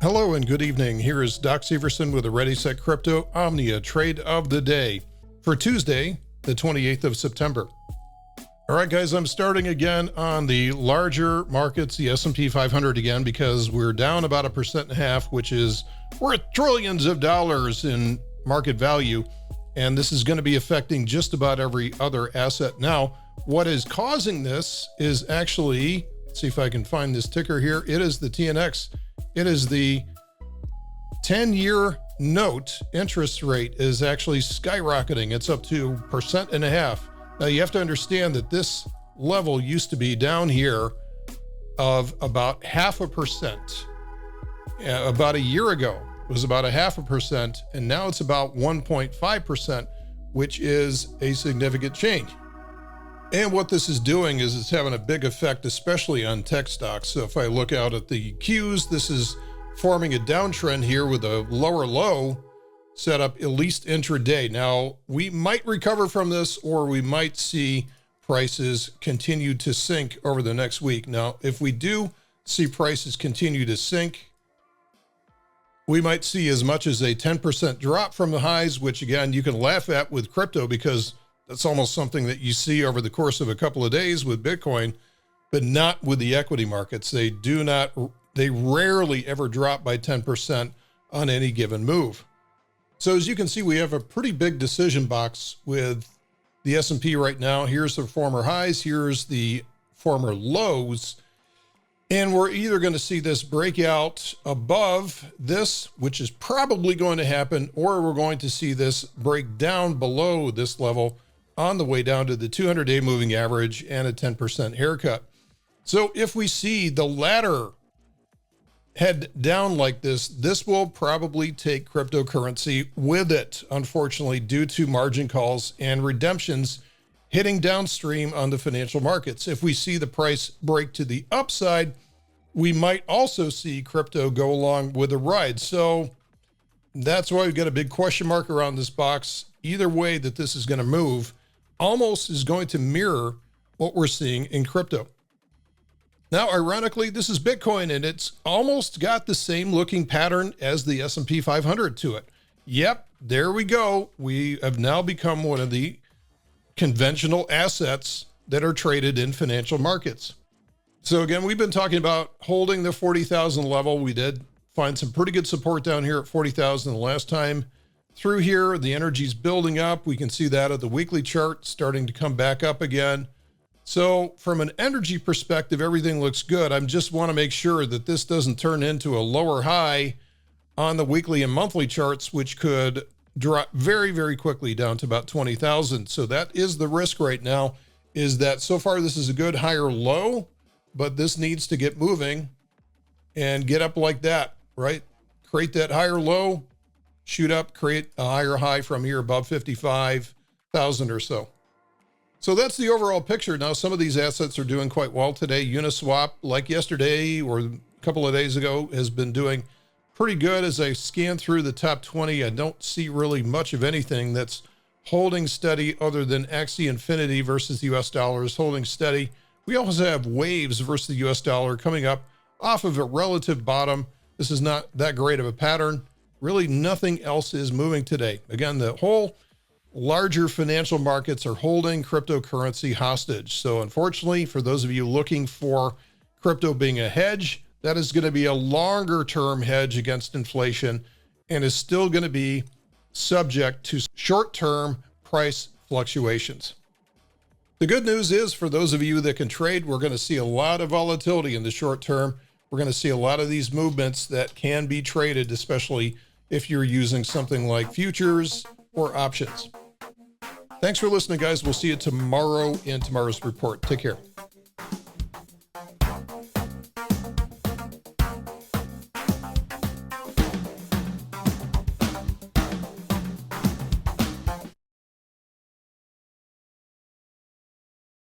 Hello and good evening. Here is Doc Severson with the ReadySetCrypto OMNIA trade of the day for Tuesday, the 28th of September. All right, guys, I'm starting again on the larger markets, the S&P 500 again, because we're down about 1.5%, which is worth trillions of dollars in market value. And this is going to be affecting just about every other asset. Now, what is causing this is actually, let's see if I can find this ticker here. It is the TNX. It is the 10-year note interest rate is actually skyrocketing. It's up to 1.5%. Now you have to understand that this level used to be down here of about 0.5%. About a year ago, it was about 0.5%, and now it's about 1.5%, which is a significant change. And what this is doing is it's having a big effect, especially on tech stocks. So if I look out at the Qs, this is forming a downtrend here with a lower low set up at least intraday. Now, we might recover from this, or we might see prices continue to sink over the next week. Now, if we do see prices continue to sink, we might see as much as a 10% drop from the highs, which again, you can laugh at with crypto because that's almost something that you see over the course of a couple of days with Bitcoin, but not with the equity markets. They rarely ever drop by 10% on any given move. So as you can see, we have a pretty big decision box with the S&P right now. Here's the former highs, here's the former lows. And we're either going to see this break out above this, which is probably going to happen, or we're going to see this break down below this level on the way down to the 200-day moving average and a 10% haircut. So if we see the latter head down like this, this will probably take cryptocurrency with it, unfortunately, due to margin calls and redemptions hitting downstream on the financial markets. If we see the price break to the upside, we might also see crypto go along with the ride. So that's why we've got a big question mark around this box. Either way that this is going to move almost is going to mirror what we're seeing in crypto. Now, ironically, this is Bitcoin, and it's almost got the same looking pattern as the S&P 500 to it. Yep, there we go. We have now become one of the conventional assets that are traded in financial markets. So again, we've been talking about holding the 40,000 level. We did find some pretty good support down here at 40,000 the last time through here. The energy's building up. We can see that at the weekly chart starting to come back up again. So from an energy perspective, everything looks good. I just want to make sure that this doesn't turn into a lower high on the weekly and monthly charts, which could drop very, very quickly down to about 20,000. So that is the risk right now, is that so far this is a good higher low, but this needs to get moving and get up like that, right? Create that higher low, shoot up, create a higher high from here above 55,000 or so. So that's the overall picture. Now, some of these assets are doing quite well today. Uniswap, like yesterday or a couple of days ago, has been doing pretty good. As I scan through the top 20, I don't see really much of anything that's holding steady other than Axie Infinity versus the US dollar is holding steady. We also have Waves versus the US dollar coming up off of a relative bottom. This is not that great of a pattern. Really, nothing else is moving today. Again, the whole larger financial markets are holding cryptocurrency hostage. So unfortunately, for those of you looking for crypto being a hedge, that is going to be a longer term hedge against inflation and is still going to be subject to short-term price fluctuations. The good news is, for those of you that can trade, we're going to see a lot of volatility in the short term. We're going to see a lot of these movements that can be traded, especially if you're using something like futures or options. Thanks for listening, guys. We'll see you tomorrow in tomorrow's report. Take care.